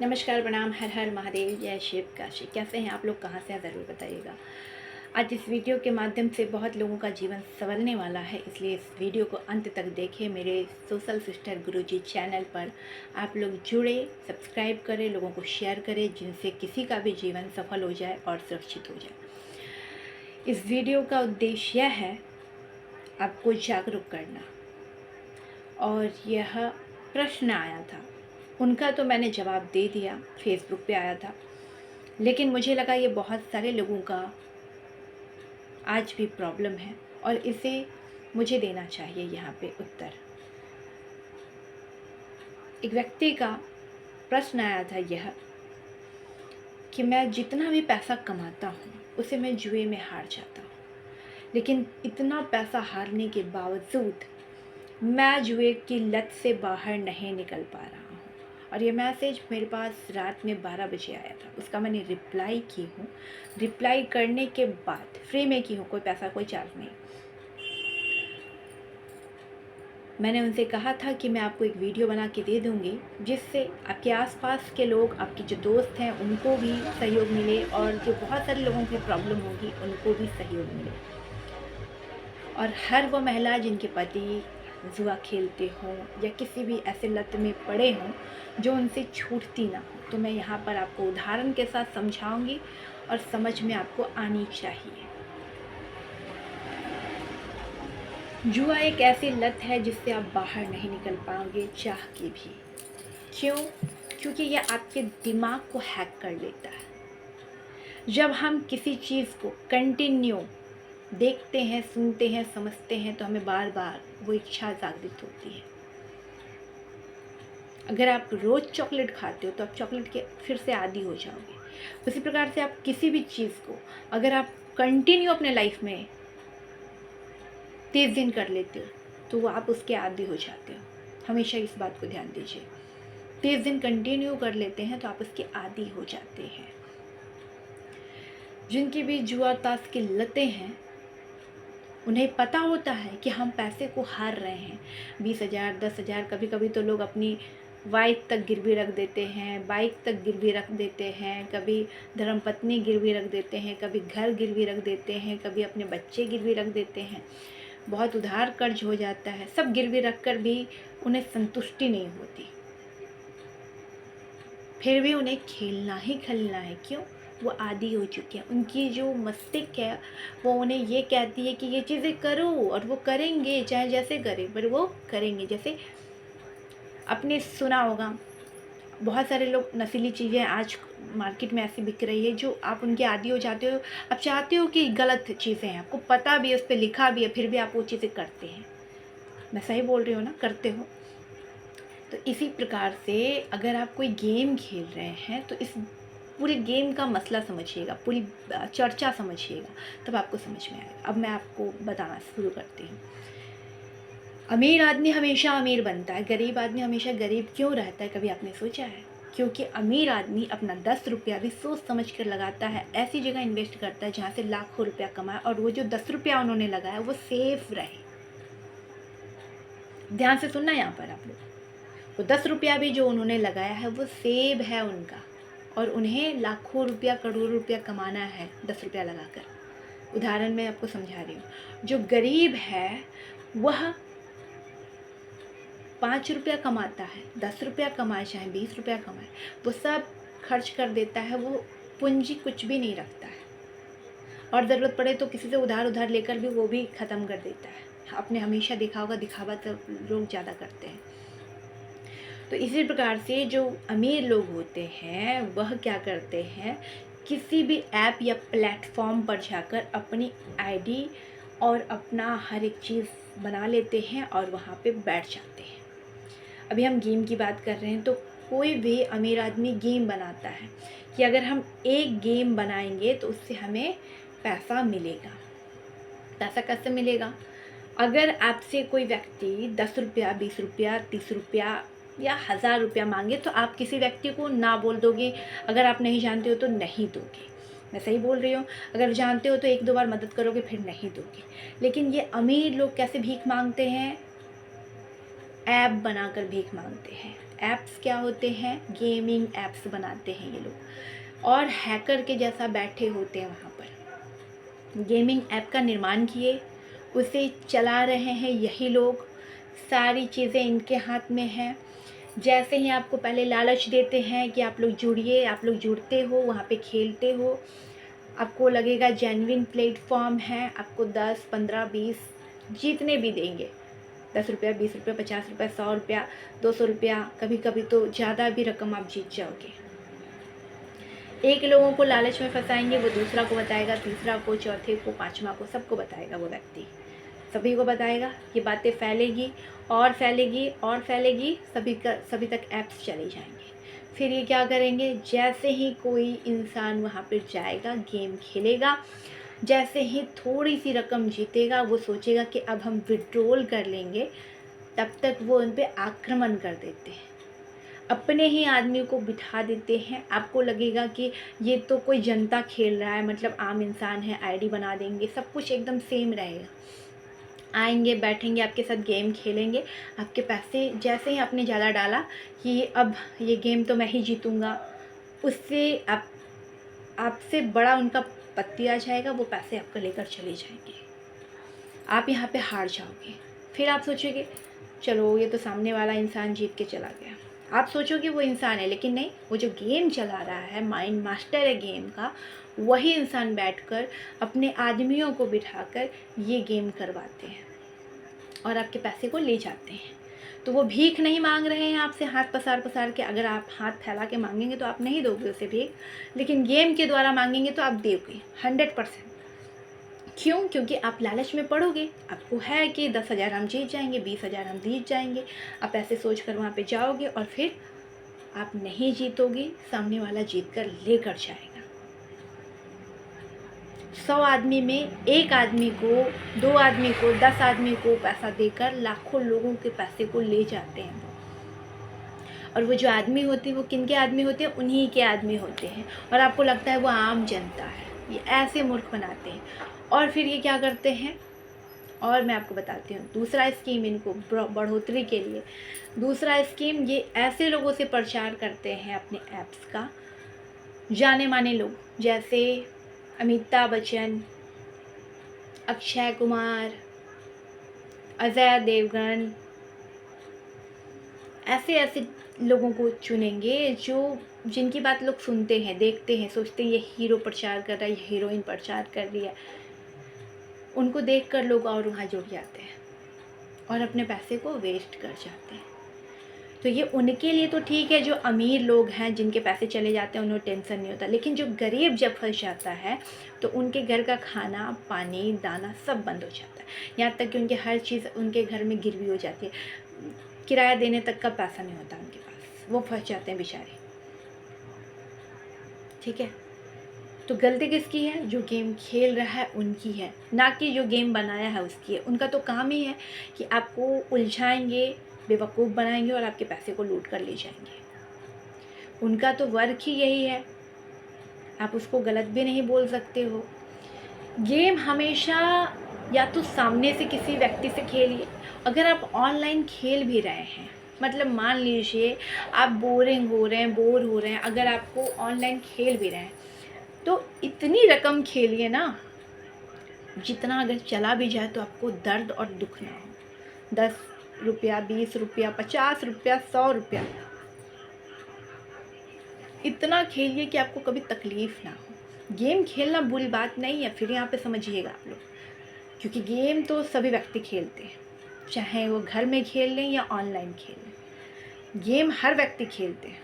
नमस्कार, प्रणाम, हर हर महादेव, जय शिव काशी। कैसे हैं आप लोग, कहाँ से हैं ज़रूर बताइएगा। आज इस वीडियो के माध्यम से बहुत लोगों का जीवन संवरने वाला है, इसलिए इस वीडियो को अंत तक देखें। मेरे सोशल सिस्टर गुरुजी चैनल पर आप लोग जुड़े, सब्सक्राइब करें, लोगों को शेयर करें, जिनसे किसी का भी जीवन सफल हो जाए और सुरक्षित हो जाए। इस वीडियो का उद्देश्य यह है आपको जागरूक करना। और यह प्रश्न आया था, उनका तो मैंने जवाब दे दिया, फेसबुक पे आया था, लेकिन मुझे लगा ये बहुत सारे लोगों का आज भी प्रॉब्लम है और इसे मुझे देना चाहिए यहाँ पे उत्तर। एक व्यक्ति का प्रश्न आया था यह कि मैं जितना भी पैसा कमाता हूँ उसे मैं जुए में हार जाता हूँ, लेकिन इतना पैसा हारने के बावजूद मैं जुए की लत से बाहर नहीं निकल पा रहा हूँ। और ये मैसेज मेरे पास रात में 12 बजे आया था, उसका मैंने रिप्लाई की हूँ। रिप्लाई करने के बाद फ्री में की हूँ, कोई पैसा कोई चार्ज नहीं। मैंने उनसे कहा था कि मैं आपको एक वीडियो बना के दे दूँगी, जिससे आपके आसपास के लोग, आपके जो दोस्त हैं, उनको भी सहयोग मिले और जो बहुत सारे लोगों की प्रॉब्लम होगी उनको भी सहयोग मिले। और हर वो महिला जिनके पति जुआ खेलते हों या किसी भी ऐसे लत में पड़े हों जो उनसे छूटती ना हो, तो मैं यहाँ पर आपको उदाहरण के साथ समझाऊंगी और समझ में आपको आनी चाहिए। जुआ एक ऐसी लत है जिससे आप बाहर नहीं निकल पाओगे चाह के भी। क्यों? क्योंकि यह आपके दिमाग को हैक कर लेता है। जब हम किसी चीज़ को कंटिन्यू देखते हैं, सुनते हैं, समझते हैं, तो हमें बार बार वो इच्छा जागृत होती है। अगर आप रोज़ चॉकलेट खाते हो तो आप चॉकलेट के फिर से आदी हो जाओगे। उसी प्रकार से आप किसी भी चीज़ को अगर आप कंटिन्यू अपने लाइफ में 30 दिन कर लेते हो तो वो आप उसके आदी हो जाते हो। हमेशा इस बात को ध्यान दीजिए। 30 दिन कंटिन्यू कर लेते हैं तो आप उसके आदी हो जाते हैं। जिनकी भी जुआ ताश की लतें हैं, उन्हें पता होता है कि हम पैसे को हार रहे हैं। 20,000, 10,000, कभी कभी तो लोग अपनी वाइफ तक गिरवी रख देते हैं, बाइक तक गिरवी रख देते हैं, कभी धर्मपत्नी गिरवी रख देते हैं, कभी घर गिरवी रख देते हैं, कभी अपने बच्चे गिरवी रख देते हैं। बहुत उधार कर्ज हो जाता है। सब गिरवी रख कर भी उन्हें संतुष्टि नहीं होती, फिर भी उन्हें खेलना ही खेलना है। क्यों? वो आदी हो चुके हैं। उनकी जो मस्तिष्क है वो उन्हें ये कहती है कि ये चीज़ें करो, और वो करेंगे, चाहे जैसे करें पर वो करेंगे। जैसे आपने सुना होगा, बहुत सारे लोग नशीली चीज़ें आज मार्केट में ऐसी बिक रही है जो आप उनके आदी हो जाते हो। आप चाहते हो कि गलत चीज़ें हैं, आपको पता भी है, उस पर लिखा भी है, फिर भी आप वो चीज़ें करते हैं। मैं सही बोल रही हूँ ना? करते हो। तो इसी प्रकार से अगर आप कोई गेम खेल रहे हैं तो इस पूरे गेम का मसला समझिएगा, पूरी चर्चा समझिएगा, तब आपको समझ में आएगा। अब मैं आपको बताना शुरू करती हूँ। अमीर आदमी हमेशा अमीर बनता है, गरीब आदमी हमेशा गरीब क्यों रहता है? कभी आपने सोचा है? क्योंकि अमीर आदमी अपना 10 रुपया भी सोच समझ कर लगाता है, ऐसी जगह इन्वेस्ट करता है जहाँ से लाखों रुपया कमाए, और वो जो 10 रुपया उन्होंने लगाया वो सेफ रहे। ध्यान से सुनना यहाँ पर आप लोग। वो 10 रुपया भी जो उन्होंने लगाया है वो सेब है उनका, और उन्हें लाखों रुपया, करोड़ों रुपया कमाना है 10 रुपया लगाकर। उदाहरण मैं आपको समझा रही हूँ। जो गरीब है वह 5 रुपया कमाता है, 10 रुपया कमाए चाहे 20 रुपया कमाए, वो सब खर्च कर देता है। वो पूंजी कुछ भी नहीं रखता है, और ज़रूरत पड़े तो किसी से उधार लेकर भी वो भी ख़त्म कर देता है। आपने हमेशा देखा होगा, दिखावा तो लोग ज़्यादा करते हैं। तो इसी प्रकार से जो अमीर लोग होते हैं वह क्या करते हैं, किसी भी ऐप या प्लेटफॉर्म पर जाकर अपनी आईडी और अपना हर एक चीज़ बना लेते हैं और वहाँ पे बैठ जाते हैं। अभी हम गेम की बात कर रहे हैं, तो कोई भी अमीर आदमी गेम बनाता है कि अगर हम एक गेम बनाएंगे तो उससे हमें पैसा मिलेगा। पैसा कैसे मिलेगा? अगर आपसे कोई व्यक्ति 10 रुपया, 20 रुपया, 30 रुपया या 1000 रुपया मांगे तो आप किसी व्यक्ति को ना बोल दोगे। अगर आप नहीं जानते हो तो नहीं दोगे। मैं सही बोल रही हूँ? अगर जानते हो तो 1-2 बार मदद करोगे, फिर नहीं दोगे। लेकिन ये अमीर लोग कैसे भीख मांगते हैं? ऐप बनाकर भीख मांगते हैं। ऐप्स क्या होते हैं, गेमिंग ऐप्स बनाते हैं ये लोग, और हैकर के जैसा बैठे होते हैं वहाँ पर। गेमिंग ऐप का निर्माण किए, उसे चला रहे हैं यही लोग, सारी चीज़ें इनके हाथ में हैं। जैसे ही आपको पहले लालच देते हैं कि आप लोग जुड़िए, आप लोग जुड़ते हो, वहाँ पे खेलते हो, आपको लगेगा जेन्युइन प्लेटफॉर्म है, आपको 10, 15, 20 जितने भी देंगे, 10 रुपया, 20 रुपया, 50 रुपया, 100 रुपया, 200 रुपया, कभी कभी तो ज़्यादा भी रकम आप जीत जाओगे। एक लोगों को लालच में फंसाएंगे, वो दूसरा को बताएगा, तीसरा को, चौथे को, पाँचवा को, सबको बताएगा, वो व्यक्ति सभी को बताएगा। ये बातें फैलेगी और फैलेगी और फैलेगी, सभी तक ऐप्स चले जाएंगे। फिर ये क्या करेंगे, जैसे ही कोई इंसान वहाँ पर जाएगा, गेम खेलेगा, जैसे ही थोड़ी सी रकम जीतेगा, वो सोचेगा कि अब हम विड्रॉल कर लेंगे, तब तक वो उन पर आक्रमण कर देते हैं, अपने ही आदमी को बिठा देते हैं। आपको लगेगा कि ये तो कोई जनता खेल रहा है, मतलब आम इंसान है, आईडी बना देंगे, सब कुछ एकदम सेम रहेगा। आएंगे, बैठेंगे, आपके साथ गेम खेलेंगे, आपके पैसे जैसे ही आपने ज़्यादा डाला कि अब ये गेम तो मैं ही जीतूँगा, उससे आपसे बड़ा उनका पत्ती आ जाएगा, वो पैसे आपको लेकर चले जाएंगे, आप यहाँ पे हार जाओगे। फिर आप सोचोगे चलो ये तो सामने वाला इंसान जीत के चला गया, आप सोचोगे वो इंसान है, लेकिन नहीं, वो जो गेम चला रहा है, माइंड मास्टर है गेम का, वही इंसान बैठकर अपने आदमियों को बिठाकर ये गेम करवाते हैं और आपके पैसे को ले जाते हैं। तो वो भीख नहीं मांग रहे हैं आपसे हाथ पसार पसार के, अगर आप हाथ फैला के मांगेंगे तो आप नहीं दोगे उसे भीख, लेकिन गेम के द्वारा मांगेंगे तो आप दोगे 100%। क्यों? क्योंकि आप लालच में पड़ोगे, आपको है कि 10,000 हम जीत जाएंगे, 20,000 हम जीत जाएंगे, आप ऐसे सोच कर वहाँ पे जाओगे और फिर आप नहीं जीतोगे, सामने वाला जीत कर लेकर जाएगा। 100 आदमी में 1 आदमी को, 2 आदमी को, 10 आदमी को पैसा देकर लाखों लोगों के पैसे को ले जाते हैं। और वो जो आदमी होते हैं वो किन के आदमी होते हैं, उन्हीं के आदमी होते हैं, और आपको लगता है वो आम जनता है। ये ऐसे मूर्ख बनाते हैं। और फिर ये क्या करते हैं, और मैं आपको बताती हूँ दूसरा स्कीम इनको बढ़ोतरी के लिए। दूसरा स्कीम, ये ऐसे लोगों से प्रचार करते हैं अपने ऐप्स का, जाने माने लोग जैसे अमिताभ बच्चन, अक्षय कुमार, अजय देवगन, ऐसे ऐसे लोगों को चुनेंगे जिनकी बात लोग सुनते हैं, देखते हैं, सोचते हैं ये हीरो प्रचार कर रहा है, ये हीरोइन प्रचार कर रही है, उनको देखकर लोग और वहाँ जुड़ जाते हैं और अपने पैसे को वेस्ट कर जाते हैं। तो ये उनके लिए तो ठीक है, जो अमीर लोग हैं जिनके पैसे चले जाते हैं उन्हें टेंशन नहीं होता, लेकिन जो गरीब जब फंस जाता है तो उनके घर का खाना, पानी, दाना सब बंद हो जाता है, यहाँ तक कि उनके हर चीज़ उनके घर में गिरवी हो जाती है, किराया देने तक का पैसा नहीं होता उनके पास, वो फंस जाते हैं बेचारे। ठीक है, तो गलती किसकी है, जो गेम खेल रहा है उनकी है, ना कि जो गेम बनाया है उसकी है। उनका तो काम ही है कि आपको उलझाएंगे, बेवकूफ़ बनाएंगे और आपके पैसे को लूट कर ले जाएंगे। उनका तो वर्क ही यही है, आप उसको गलत भी नहीं बोल सकते हो। गेम हमेशा या तो सामने से किसी व्यक्ति से खेलिए, अगर आप ऑनलाइन खेल भी रहे हैं, मतलब मान लीजिए आप बोरिंग हो रहे हैं, बोर हो रहे हैं, अगर आपको ऑनलाइन खेल भी रहे हैं तो इतनी रकम खेलिए ना, जितना अगर चला भी जाए तो आपको दर्द और दुख ना हो। 10 रुपया, 20 रुपया, 50 रुपया, 100 रुपया, इतना खेलिए कि आपको कभी तकलीफ़ ना हो। गेम खेलना बुरी बात नहीं है, फिर यहाँ पे समझिएगा आप लोग, क्योंकि गेम तो सभी व्यक्ति खेलते हैं, चाहे वो घर में खेल लें या ऑनलाइन खेल लें, गेम हर व्यक्ति खेलते हैं।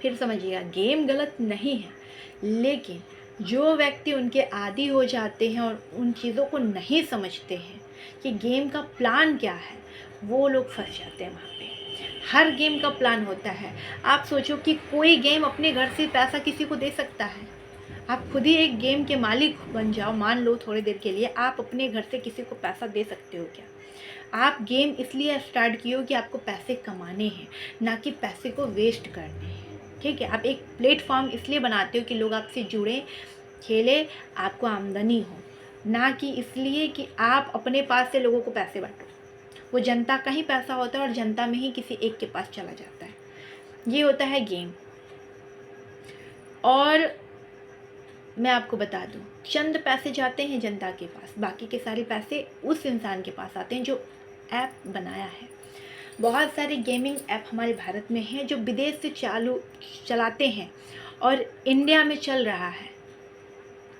फिर समझिएगा, गेम गलत नहीं है, लेकिन जो व्यक्ति उनके आदी हो जाते हैं और उन चीज़ों को नहीं समझते हैं कि गेम का प्लान क्या है, वो लोग फंस जाते हैं वहाँ पे। हर गेम का प्लान होता है। आप सोचो कि कोई गेम अपने घर से पैसा किसी को दे सकता है? आप खुद ही एक गेम के मालिक बन जाओ, मान लो थोड़ी देर के लिए, आप अपने घर से किसी को पैसा दे सकते हो क्या? आप गेम इसलिए स्टार्ट किए हो कि आपको पैसे कमाने हैं, ना कि पैसे को वेस्ट करने हैं। ठीक है, आप एक प्लेटफॉर्म इसलिए बनाते हो कि लोग आपसे जुड़ें, खेलें, आपको आमदनी हो, ना कि इसलिए कि आप अपने पास से लोगों को पैसे बांटो। वो जनता का ही पैसा होता है और जनता में ही किसी एक के पास चला जाता है। ये होता है गेम। और मैं आपको बता दूं, चंद पैसे जाते हैं जनता के पास, बाकी के सारे पैसे उस इंसान के पास आते हैं जो ऐप बनाया है। बहुत सारे गेमिंग ऐप हमारे भारत में हैं जो विदेश से चलाते हैं और इंडिया में चल रहा है।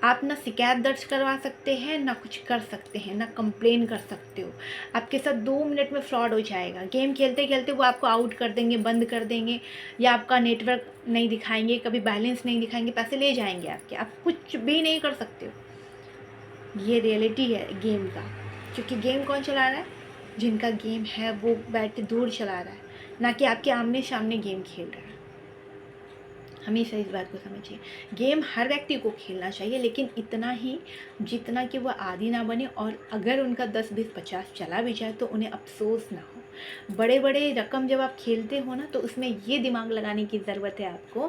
आप ना शिकायत दर्ज करवा सकते हैं, ना कुछ कर सकते हैं, ना कंप्लेन कर सकते हो। आपके साथ 2 मिनट में फ्रॉड हो जाएगा। गेम खेलते खेलते वो आपको आउट कर देंगे, बंद कर देंगे, या आपका नेटवर्क नहीं दिखाएंगे, कभी बैलेंस नहीं दिखाएंगे, पैसे ले जाएंगे आपके। आप कुछ भी नहीं कर सकते हो। ये रियलिटी है गेम का। क्योंकि गेम कौन चला रहा है? जिनका गेम है वो बैठ दूर चला रहा है, ना कि आपके आमने सामने गेम खेल रहा है। हमेशा इस बात को समझिए, गेम हर व्यक्ति को खेलना चाहिए, लेकिन इतना ही जितना कि वो आदी ना बने। और अगर उनका 10, 20, 50 चला भी जाए तो उन्हें अफसोस ना हो। बड़े बड़े रकम जब आप खेलते हो ना, तो उसमें ये दिमाग लगाने की ज़रूरत है आपको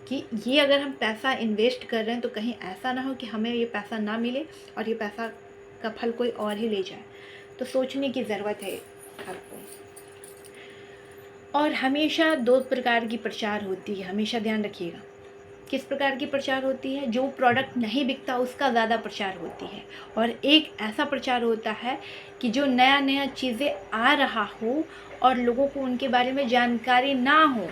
कि ये अगर हम पैसा इन्वेस्ट कर रहे हैं तो कहीं ऐसा ना हो कि हमें ये पैसा ना मिले और ये पैसा का फल कोई और ही ले जाए। तो सोचने की ज़रूरत है आपको। और हमेशा 2 प्रकार की प्रचार होती है, हमेशा ध्यान रखिएगा। किस प्रकार की प्रचार होती है? जो प्रोडक्ट नहीं बिकता उसका ज़्यादा प्रचार होती है। और एक ऐसा प्रचार होता है कि जो नया नया चीज़ें आ रहा हो और लोगों को उनके बारे में जानकारी ना हो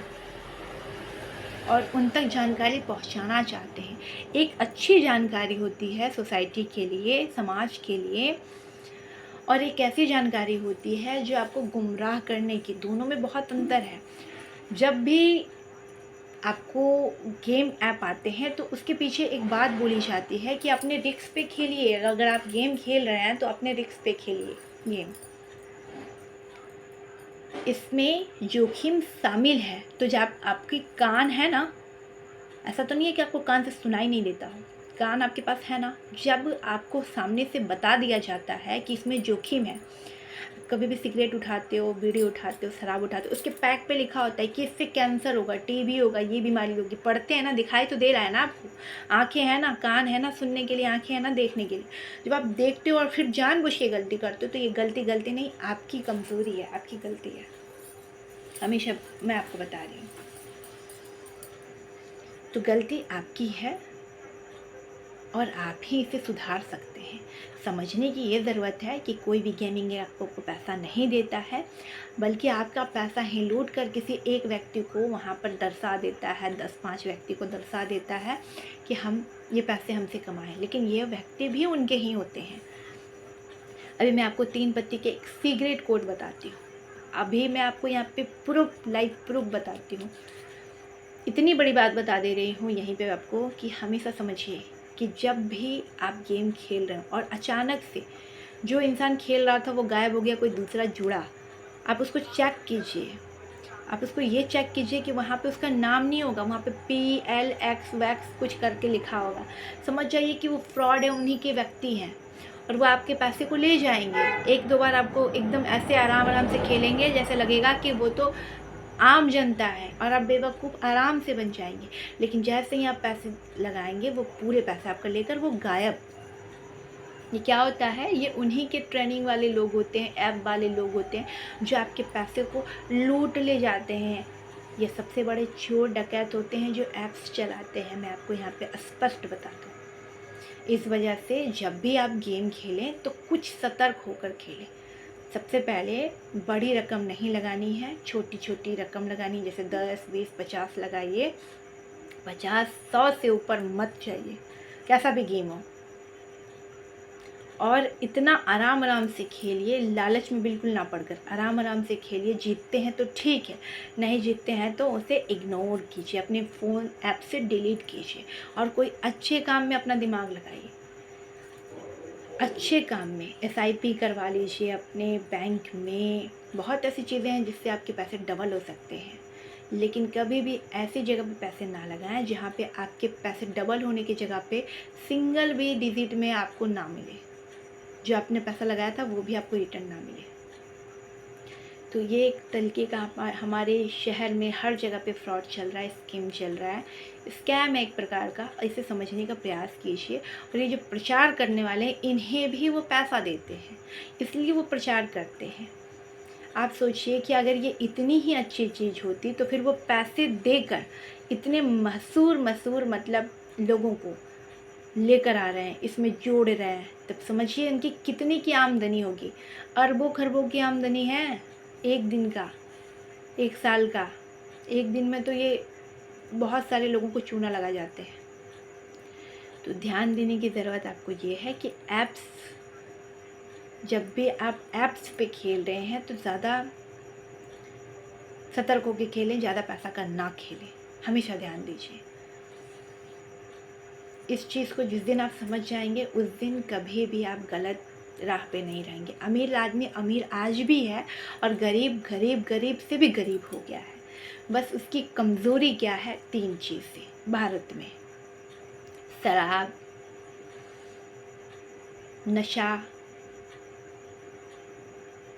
और उन तक जानकारी पहुंचाना चाहते हैं। एक अच्छी जानकारी होती है सोसाइटी के लिए, समाज के लिए, और एक ऐसी जानकारी होती है जो आपको गुमराह करने की। दोनों में बहुत अंतर है। जब भी आपको गेम ऐप आते हैं तो उसके पीछे एक बात बोली जाती है कि अपने रिस्क पे खेलिए। अगर आप गेम खेल रहे हैं तो अपने रिस्क पे खेलिए गेम। इसमें जोखिम शामिल है। तो जब आपकी कान है ना, ऐसा तो नहीं है कि आपको कान से सुनाई नहीं देता हो, कान आपके पास है ना। जब आपको सामने से बता दिया जाता है कि इसमें जोखिम है, कभी भी सिगरेट उठाते हो, बीड़ी उठाते हो, शराब उठाते हो, उसके पैक पे लिखा होता है कि इससे कैंसर होगा, टीबी होगा, ये बीमारी होगी। पढ़ते हैं ना, दिखाई तो दे रहा है ना आपको। आंखें हैं ना, कान है ना सुनने के लिए, आंखें हैं ना देखने के लिए। जब आप देखते हो और फिर जानबूझ के गलती करते हो तो ये गलती नहीं, आपकी कमज़ोरी है, आपकी गलती है। हमेशा मैं आपको बता रही हूँ, तो गलती आपकी है और आप ही इसे सुधार सकते हैं। समझने की ये ज़रूरत है कि कोई भी गेमिंग ऐप आपको पैसा नहीं देता है, बल्कि आपका पैसा ही लूट कर किसी एक व्यक्ति को वहाँ पर दर्शा देता है, 10-5 व्यक्ति को दर्शा देता है कि हम ये पैसे हमसे कमाएं, लेकिन ये व्यक्ति भी उनके ही होते हैं। अभी मैं आपको 3 पत्ती के एक सीक्रेट कोड बताती हूँ। अभी मैं आपको यहाँ पे प्रूफ, लाइव प्रूफ बताती हूँ। इतनी बड़ी बात बता दे रही हूँ यहीं पे आपको कि हमेशा समझिए कि जब भी आप गेम खेल रहे हो और अचानक से जो इंसान खेल रहा था वो गायब हो गया, कोई दूसरा जुड़ा, आप उसको चेक कीजिए। आप उसको ये चेक कीजिए कि वहाँ पे उसका नाम नहीं होगा, वहाँ पे PLX वैक्स कुछ करके लिखा होगा। समझ जाइए कि वो फ्रॉड है, उन्हीं के व्यक्ति हैं और वो आपके पैसे को ले जाएंगे। 1-2 बार आपको एकदम ऐसे आराम आराम से खेलेंगे जैसे लगेगा कि वो तो आम जनता है और आप बेवकूफ़ आराम से बन जाएंगे। लेकिन जैसे ही आप पैसे लगाएंगे वो पूरे पैसे आपका लेकर वो गायब। ये क्या होता है? ये उन्हीं के ट्रेनिंग वाले लोग होते हैं, ऐप वाले लोग होते हैं जो आपके पैसे को लूट ले जाते हैं। ये सबसे बड़े चोर डकैत होते हैं जो ऐप्स चलाते हैं। मैं आपको यहाँ पे स्पष्ट बता दूँ। इस वजह से जब भी आप गेम खेलें तो कुछ सतर्क होकर खेलें। सबसे पहले बड़ी रकम नहीं लगानी है, छोटी छोटी रकम लगानी, जैसे 10, 20, 50 लगाइए। 50, 100 से ऊपर मत जाइए, कैसा भी गेम हो। और इतना आराम आराम से खेलिए, लालच में बिल्कुल ना पड़कर आराम आराम से खेलिए। जीतते हैं तो ठीक है, नहीं जीतते हैं तो उसे इग्नोर कीजिए, अपने फ़ोन ऐप से डिलीट कीजिए और कोई अच्छे काम में अपना दिमाग लगाइए। अच्छे काम में SIP करवा लीजिए अपने बैंक में। बहुत ऐसी चीज़ें हैं जिससे आपके पैसे डबल हो सकते हैं। लेकिन कभी भी ऐसी जगह पे पैसे ना लगाएं जहाँ पे आपके पैसे डबल होने की जगह पे सिंगल भी डिजिट में आपको ना मिले, जो आपने पैसा लगाया था वो भी आपको रिटर्न ना मिले। तो ये एक तरीके का हमारे शहर में हर जगह पे फ्रॉड चल रहा है, स्कीम चल रहा है, स्कैम है एक प्रकार का। इसे समझने का प्रयास कीजिए। और ये जो प्रचार करने वाले हैं इन्हें भी वो पैसा देते हैं, इसलिए वो प्रचार करते हैं। आप सोचिए कि अगर ये इतनी ही अच्छी चीज़ होती तो फिर वो पैसे देकर इतने मशहूर मतलब लोगों को लेकर आ रहे हैं, इसमें जोड़ रहे हैं, तब समझिए इनकी कितनी की आमदनी होगी। अरबों खरबों की आमदनी है एक दिन का, एक साल का। एक दिन में तो ये बहुत सारे लोगों को चूना लगा जाते हैं। तो ध्यान देने की ज़रूरत आपको ये है कि ऐप्स, जब भी आप ऐप्स पे खेल रहे हैं तो ज़्यादा सतर्क होकर खेलें, ज़्यादा पैसा का ना खेलें, हमेशा ध्यान दीजिए। इस चीज़ को जिस दिन आप समझ जाएंगे उस दिन कभी भी आप गलत राह पे नहीं रहेंगे। अमीर आदमी अमीर आज भी है और गरीब गरीब गरीब से भी गरीब हो गया है। बस उसकी कमज़ोरी क्या है? 3 चीज़ें भारत में: शराब, नशा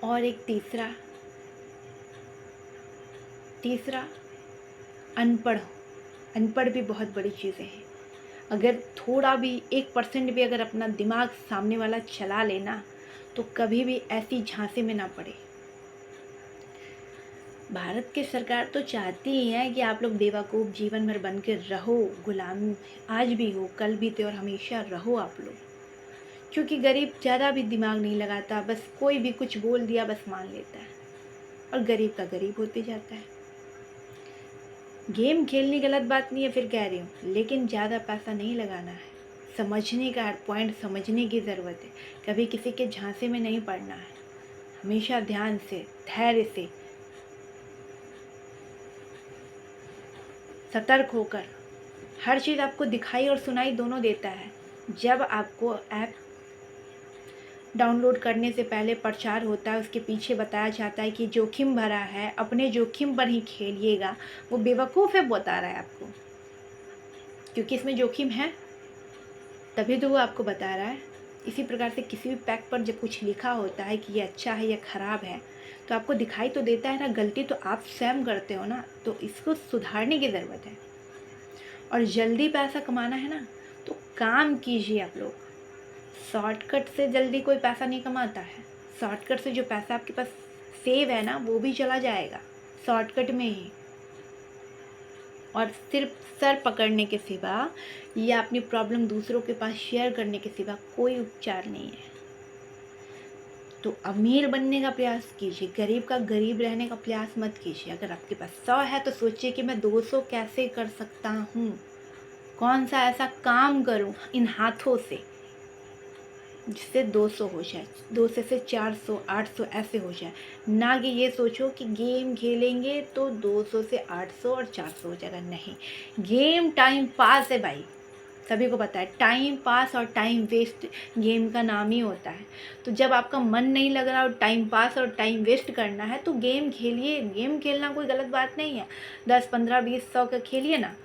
और एक तीसरा अनपढ़। अनपढ़ भी बहुत बड़ी चीज़ें हैं। अगर थोड़ा भी 1% भी अगर अपना दिमाग सामने वाला चला लेना तो कभी भी ऐसी झांसे में ना पड़े। भारत की सरकार तो चाहती ही है कि आप लोग बेवकूफ़ जीवन भर बन के रहो, गुलाम आज भी हो, कल भी थे और हमेशा रहो आप लोग। क्योंकि गरीब ज़्यादा भी दिमाग नहीं लगाता, बस कोई भी कुछ बोल दिया बस मान लेता है और गरीब का गरीब होते जाता है। गेम खेलनी गलत बात नहीं है, फिर कह रही हूँ, लेकिन ज़्यादा पैसा नहीं लगाना है। समझने का हर पॉइंट समझने की ज़रूरत है। कभी किसी के झांसे में नहीं पड़ना है। हमेशा ध्यान से, धैर्य से, सतर्क होकर। हर चीज़ आपको दिखाई और सुनाई दोनों देता है। जब आपको ऐप डाउनलोड करने से पहले प्रचार होता है, उसके पीछे बताया जाता है कि जोखिम भरा है, अपने जोखिम पर ही खेलिएगा, वो बेवकूफ़ है बता रहा है आपको, क्योंकि इसमें जोखिम है तभी तो वो आपको बता रहा है। इसी प्रकार से किसी भी पैक पर जब कुछ लिखा होता है कि ये अच्छा है या ख़राब है तो आपको दिखाई तो देता है ना। गलती तो आप स्वयं करते हो ना, तो इसको सुधारने की ज़रूरत है। और जल्दी पैसा कमाना है ना तो काम कीजिए आप लोग। शॉर्टकट से जल्दी कोई पैसा नहीं कमाता है। शॉर्टकट से जो पैसा आपके पास सेव है ना वो भी चला जाएगा शॉर्टकट में ही। और सिर्फ सर पकड़ने के सिवा या अपनी प्रॉब्लम दूसरों के पास शेयर करने के सिवा कोई उपचार नहीं है। तो अमीर बनने का प्रयास कीजिए, गरीब का गरीब रहने का प्रयास मत कीजिए। अगर आपके पास 100 है तो सोचिए कि मैं 200 कैसे कर सकता हूँ, कौन सा ऐसा काम करूँ इन हाथों से जिससे 200 हो जाए, 200 से 400 800 ऐसे हो जाए। ना कि ये सोचो कि गेम खेलेंगे तो 200 से 800 और 400 हो जाएगा। नहीं, गेम टाइम पास है भाई, सभी को पता है। टाइम पास और टाइम वेस्ट गेम का नाम ही होता है। तो जब आपका मन नहीं लग रहा और टाइम पास और टाइम वेस्ट करना है तो गेम खेलिए। गेम खेलना कोई गलत बात नहीं है। 10 15 20 100 का खेलिए ना,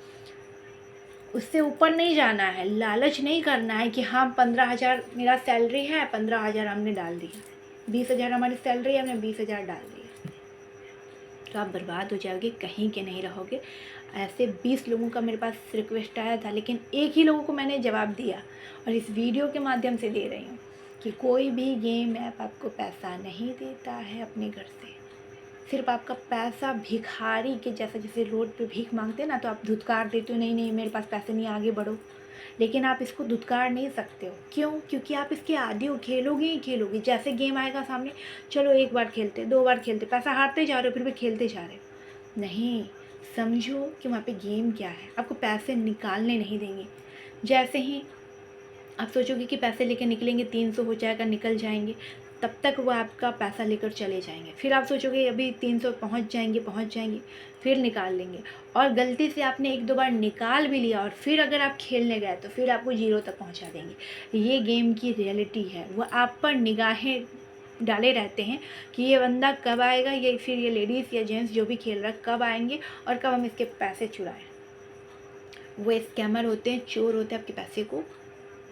उससे ऊपर नहीं जाना है। लालच नहीं करना है कि हाँ 15,000 मेरा सैलरी है, 15,000 हमने डाल दिया, 20,000 हमारी सैलरी है, हमने 20,000 डाल दिया, तो आप बर्बाद हो जाओगे, कहीं के नहीं रहोगे। ऐसे 20 लोगों का मेरे पास रिक्वेस्ट आया था, लेकिन एक ही लोगों को मैंने जवाब दिया और इस वीडियो के माध्यम से दे रही हूँ कि कोई भी गेम ऐप आपको पैसा नहीं देता है अपने घर से। सिर्फ आपका पैसा भिखारी के जैसा, जैसे रोड पे भीख मांगते हैं ना तो आप धुतकार देते हो, नहीं नहीं मेरे पास पैसे नहीं, आगे बढ़ो। लेकिन आप इसको धुतकार नहीं सकते हो। क्यों? क्योंकि आप इसके आदी हो, खेलोगे ही खेलोगे। जैसे गेम आएगा सामने, चलो एक बार खेलते, 2 बार खेलते, पैसा हारते जा रहे हो फिर भी खेलते जा रहे हो। नहीं, समझो कि वहाँ पे गेम क्या है, आपको पैसे निकालने नहीं देंगे। जैसे ही आप सोचोगे कि पैसे लेके निकलेंगे, 300 हो जाएगा, निकल जाएंगे, तब तक वो आपका पैसा लेकर चले जाएंगे। फिर आप सोचोगे अभी 300 पहुँच जाएंगे, फिर निकाल लेंगे। और गलती से आपने 1 2 बार निकाल भी लिया और फिर अगर आप खेलने गए तो फिर आपको 0 तक पहुँचा देंगे। ये गेम की रियलिटी है। वो आप पर निगाहें डाले रहते हैं कि ये बंदा कब आएगा, ये फिर ये लेडीज़ या जेंट्स जो भी खेल रहा है कब आएंगे और कब हम इसके पैसे चुराएं। वो स्कैमर होते हैं, चोर होते हैं, आपके पैसे को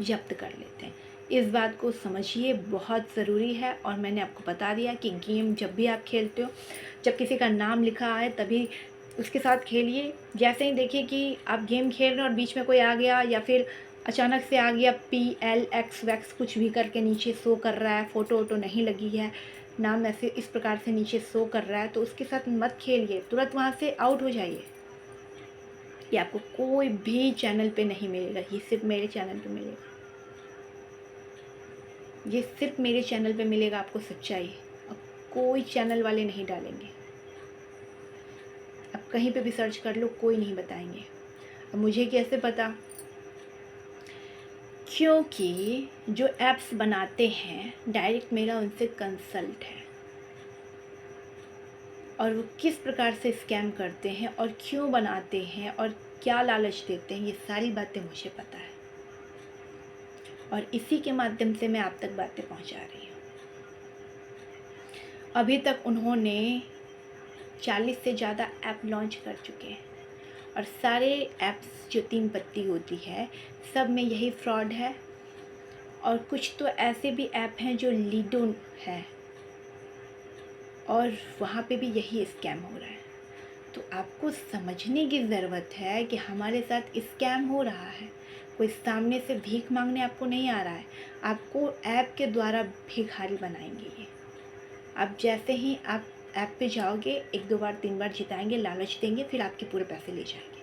जब्त कर लेते हैं। इस बात को समझिए, बहुत ज़रूरी है। और मैंने आपको बता दिया कि गेम जब भी आप खेलते हो, जब किसी का नाम लिखा है तभी उसके साथ खेलिए। जैसे ही देखिए कि आप गेम खेल रहे हो और बीच में कोई आ गया या फिर अचानक से आ गया PLX वैक्स कुछ भी करके नीचे शो कर रहा है, फ़ोटो वोटो नहीं लगी है, नाम ऐसे इस प्रकार से नीचे शो कर रहा है, तो उसके साथ मत खेलिए, तुरंत वहाँ से आउट हो जाइए। ये आपको कोई भी चैनल पे नहीं मिलेगा, ये सिर्फ मेरे चैनल पे मिलेगा। ये सिर्फ मेरे चैनल पे मिलेगा आपको सच्चाई। अब कोई चैनल वाले नहीं डालेंगे, अब कहीं पे भी सर्च कर लो, कोई नहीं बताएंगे। अब मुझे कैसे पता? क्योंकि जो ऐप्स बनाते हैं डायरेक्ट मेरा उनसे कंसल्ट है, और वो किस प्रकार से स्कैम करते हैं और क्यों बनाते हैं और क्या लालच देते हैं, ये सारी बातें मुझे पता है, और इसी के माध्यम से मैं आप तक बातें पहुंचा रही हूँ। अभी तक उन्होंने 40 से ज़्यादा ऐप लॉन्च कर चुके हैं, और सारे ऐप्स जो 3 पत्ती होती है सब में यही फ्रॉड है, और कुछ तो ऐसे भी ऐप हैं जो लीडो है और वहाँ पे भी यही स्कैम हो रहा है। तो आपको समझने की ज़रूरत है कि हमारे साथ स्कैम हो रहा है। कोई सामने से भीख मांगने आपको नहीं आ रहा है, आपको ऐप के द्वारा भिखारी बनाएंगे ये। आप जैसे ही आप ऐप पे जाओगे, 1-2 बार 3 बार जिताएंगे, लालच देंगे, फिर आपके पूरे पैसे ले जाएंगे।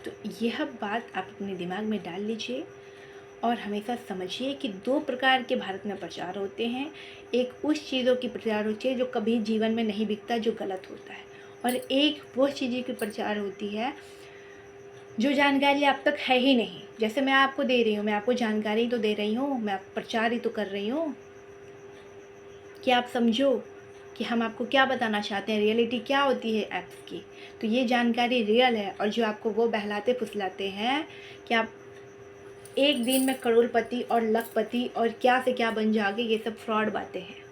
तो यह बात आप अपने दिमाग में डाल लीजिए, और हमेशा समझिए कि 2 प्रकार के भारत में प्रचार होते हैं। एक उस चीज़ों की प्रचार होती है जो कभी जीवन में नहीं बिकता, जो गलत होता है, और एक वो चीज़ों की प्रचार होती है जो जानकारी आप तक है ही नहीं। जैसे मैं आपको दे रही हूँ, मैं आपको जानकारी तो दे रही हूँ, मैं प्रचार ही तो कर रही हूँ कि आप समझो कि हम आपको क्या बताना चाहते हैं, रियलिटी क्या होती है ऐप्स की। तो ये जानकारी रियल है, और जो आपको वो बहलाते फुसलाते हैं कि आप एक दिन में करोड़पति और लखपति और क्या से क्या बन जाओगे, ये सब फ्रॉड बातें हैं।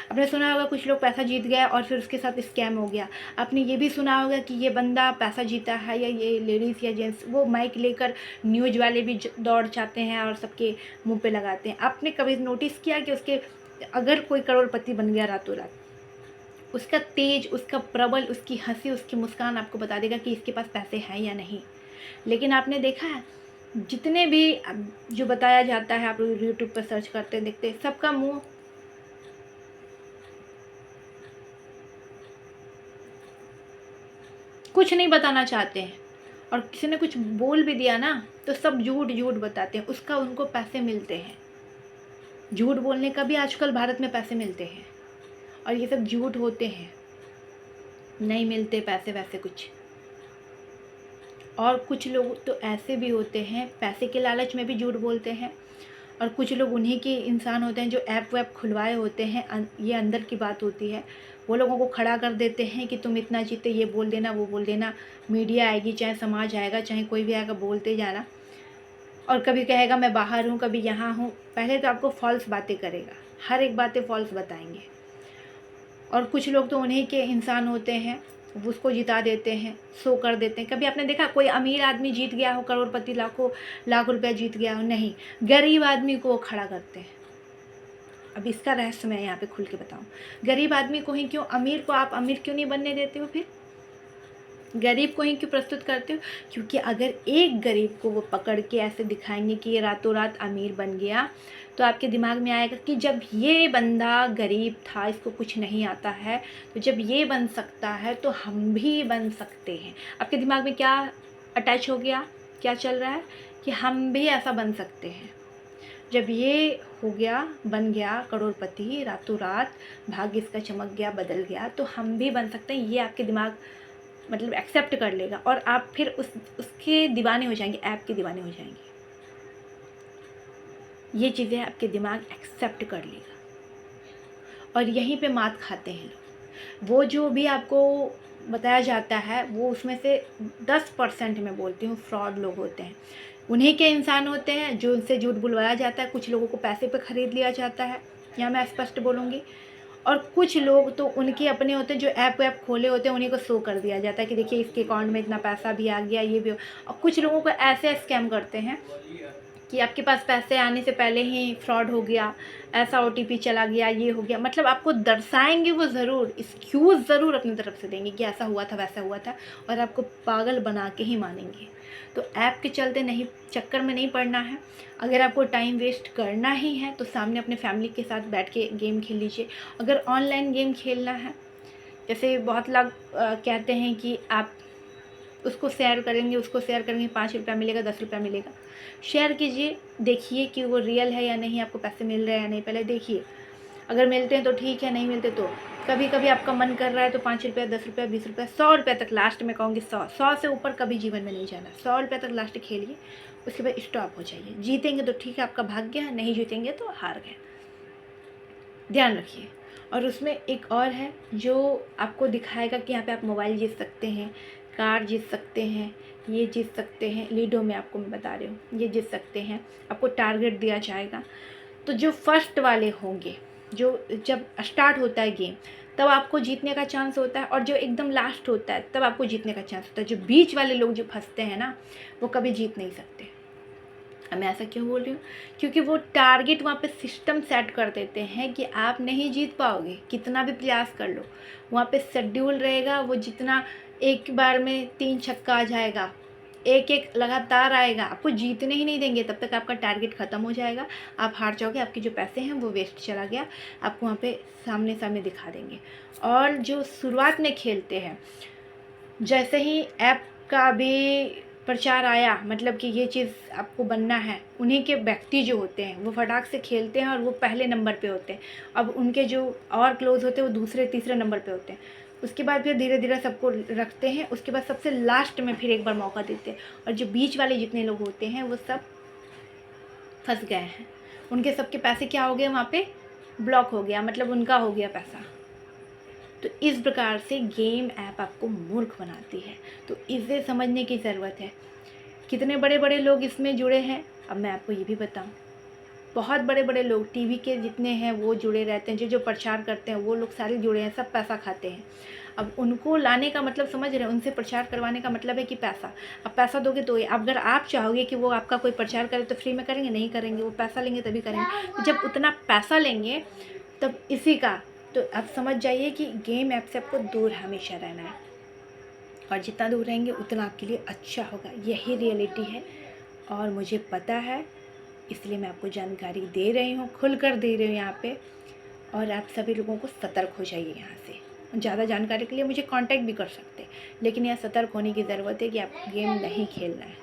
आपने सुना होगा कुछ लोग पैसा जीत गया और फिर उसके साथ स्कैम हो गया। आपने ये भी सुना होगा कि ये बंदा पैसा जीता है, या ये लेडीज़ या जेंट्स, वो माइक लेकर न्यूज़ वाले भी दौड़ जाते हैं और सबके मुंह पे लगाते हैं। आपने कभी नोटिस किया कि उसके अगर कोई करोड़पति बन गया रातों रात, उसका तेज, उसका प्रबल, उसकी हंसी, उसकी मुस्कान आपको बता देगा कि इसके पास पैसे हैं या नहीं। लेकिन आपने देखा है, जितने भी जो बताया जाता है, आप लोग यूट्यूब पर सर्च करते हैं, देखते हैं, सबका मुंह कुछ नहीं बताना चाहते हैं, और किसी ने कुछ बोल भी दिया ना तो सब झूठ झूठ बताते हैं, उसका उनको पैसे मिलते हैं। झूठ बोलने का भी आजकल भारत में पैसे मिलते हैं, और ये सब झूठ होते हैं, नहीं मिलते पैसे वैसे कुछ। और कुछ लोग तो ऐसे भी होते हैं, पैसे के लालच में भी झूठ बोलते हैं, और कुछ लोग उन्हीं के इंसान होते हैं जो ऐप वैप खुलवाए होते हैं, ये अंदर की बात होती है। वो लोगों को खड़ा कर देते हैं कि तुम इतना जीते, ये बोल देना, वो बोल देना, मीडिया आएगी, चाहे समाज आएगा, चाहे कोई भी आएगा, बोलते जाना। और कभी कहेगा मैं बाहर हूँ, कभी यहाँ हूँ। पहले तो आपको फॉल्स बातें करेगा, हर एक बातें फॉल्स बताएंगे। और कुछ लोग तो उन्हीं के इंसान होते हैं, उसको जिता देते हैं, शो कर देते हैं। कभी आपने देखा कोई अमीर आदमी जीत गया हो, करोड़पति, लाखों लाख रुपया जीत गया हो? नहीं, गरीब आदमी को वो खड़ा करते हैं। अब इसका रहस्य मैं यहाँ पे खुल के बताऊँ, गरीब आदमी को ही क्यों, अमीर को आप अमीर क्यों नहीं बनने देते हो? फिर गरीब को ही क्यों प्रस्तुत करते हो? क्योंकि अगर एक गरीब को वो पकड़ के ऐसे दिखाएंगे कि ये रातों रात अमीर बन गया, तो आपके दिमाग में आएगा कि जब ये बंदा गरीब था, इसको कुछ नहीं आता है, तो जब ये बन सकता है तो हम भी बन सकते हैं। आपके दिमाग में क्या अटैच हो गया, क्या चल रहा है कि हम भी ऐसा बन सकते हैं। जब ये हो गया, बन गया करोड़पति रातों रात, भाग्य इसका चमक गया, बदल गया, तो हम भी बन सकते हैं, ये आपके दिमाग मतलब एक्सेप्ट कर लेगा, और आप फिर उसके दीवाने हो जाएंगे, ऐप के दीवाने हो जाएंगे। ये चीज़ें आपके दिमाग एक्सेप्ट कर लेगा, और यहीं पे मात खाते हैं लोग। वो जो भी आपको बताया जाता है, वो उसमें से 10% मैं बोलती हूँ फ्रॉड लोग होते हैं। उन्हीं के इंसान होते हैं जो उनसे झूठ बुलवाया जाता है। कुछ लोगों को पैसे पे ख़रीद लिया जाता है, यहाँ मैं स्पष्ट बोलूँगी। और कुछ लोग तो उनके अपने होते हैं, जो ऐप खोले होते हैं, उन्हीं को शो कर दिया जाता है कि देखिए इसके अकाउंट में इतना पैसा भी आ गया, ये भी। और कुछ लोगों को ऐसे स्कैम करते हैं कि आपके पास पैसे आने से पहले ही फ्रॉड हो गया, ऐसा ओटीपी चला गया, ये हो गया, मतलब आपको दर्शाएंगे वो ज़रूर, एक्सक्यूज़ ज़रूर अपनी तरफ से देंगे कि ऐसा हुआ था वैसा हुआ था, और आपको पागल बना के ही मानेंगे। तो ऐप के चलते नहीं, चक्कर में नहीं पड़ना है। अगर आपको टाइम वेस्ट करना ही है तो सामने अपने फैमिली के साथ बैठ के गेम खेल लीजिए। अगर ऑनलाइन गेम खेलना है, जैसे बहुत लोग कहते हैं कि आप उसको शेयर करेंगे, उसको शेयर करेंगे, 5 रुपया मिलेगा, 10 रुपया मिलेगा। शेयर कीजिए, देखिए कि वो रियल है या नहीं, आपको पैसे मिल रहे हैं या नहीं, पहले देखिए। अगर मिलते हैं तो ठीक है, नहीं मिलते तो कभी कभी आपका मन कर रहा है तो 5 रुपया, 10 रुपया, 20 रुपया, 100 रुपया तक, लास्ट में कहूँगी 100 से ऊपर कभी जीवन में नहीं जाना। 100 रुपया तक लास्ट खेलिए, उसके बाद स्टॉप हो जाइए। जीतेंगे तो ठीक है, आपका भाग्य है, नहीं जीतेंगे तो हार गए, ध्यान रखिए। और उसमें एक और है जो आपको दिखाएगा कि यहाँ पे आप मोबाइल जीत सकते हैं, कार जीत सकते हैं, ये जीत सकते हैं। लीडो में आपको मैं बता रही हूँ, ये जीत सकते हैं, आपको टारगेट दिया जाएगा। तो जो फर्स्ट वाले होंगे, जो जब स्टार्ट होता है गेम तब आपको जीतने का चांस होता है, और जो एकदम लास्ट होता है तब आपको जीतने का चांस होता है। जो बीच वाले लोग जो फंसते हैं ना, वो कभी जीत नहीं सकते। मैं ऐसा क्यों बोल रही हूँ? क्योंकि वो टारगेट वहाँ पे सिस्टम सेट कर देते हैं कि आप नहीं जीत पाओगे, कितना भी प्रयास कर लो। वहाँ पे शेड्यूल रहेगा, वो जितना एक बार में 3 छक्का आ जाएगा, एक एक लगातार आएगा, आपको जीतने ही नहीं देंगे। तब तक आपका टारगेट ख़त्म हो जाएगा, आप हार जाओगे, आपके जो पैसे हैं वो वेस्ट चला गया, आपको वहाँ पे सामने सामने दिखा देंगे। और जो शुरुआत में खेलते हैं, जैसे ही ऐप का भी प्रचार आया, मतलब कि ये चीज़ आपको बनना है, उन्हीं के व्यक्ति जो होते हैं वो फटाक से खेलते हैं और वो पहले नंबर पे होते हैं। अब उनके जो और क्लोज होते हैं वो दूसरे तीसरे नंबर पे होते हैं। उसके बाद फिर धीरे धीरे सबको रखते हैं, उसके बाद सबसे लास्ट में फिर एक बार मौका देते हैं। और जो बीच वाले जितने लोग होते हैं वो सब फंस गए हैं, उनके सबके पैसे क्या हो गए, वहाँ पे ब्लॉक हो गया, मतलब उनका हो गया पैसा। तो इस प्रकार से गेम ऐप आपको मूर्ख बनाती है, तो इसे समझने की ज़रूरत है। कितने बड़े बड़े लोग इसमें जुड़े हैं, अब मैं आपको ये भी बताऊं। बहुत बड़े बड़े लोग टीवी के जितने हैं वो जुड़े रहते हैं, जो जो प्रचार करते हैं वो लोग सारे जुड़े हैं, सब पैसा खाते हैं। अब उनको लाने का मतलब समझ रहे हैं, उनसे प्रचार करवाने का मतलब है कि पैसा। अब पैसा दोगे तो अगर आप चाहोगे कि वो आपका कोई प्रचार करे तो फ्री में करेंगे, नहीं करेंगे, वो पैसा लेंगे तभी करेंगे। तो जब उतना पैसा लेंगे तब इसी का, तो आप समझ जाइए कि गेम ऐप से आपको दूर हमेशा रहना है, और जितना दूर रहेंगे उतना आपके लिए अच्छा होगा। यही रियलिटी है और मुझे पता है, इसलिए मैं आपको जानकारी दे रही हूँ, खुल कर दे रही हूँ यहाँ पे। और आप सभी लोगों को सतर्क हो जाइए यहाँ से। ज़्यादा जानकारी के लिए मुझे कांटेक्ट भी कर सकते हैं, लेकिन यहाँ सतर्क होने की ज़रूरत है कि आप गेम नहीं खेलना है।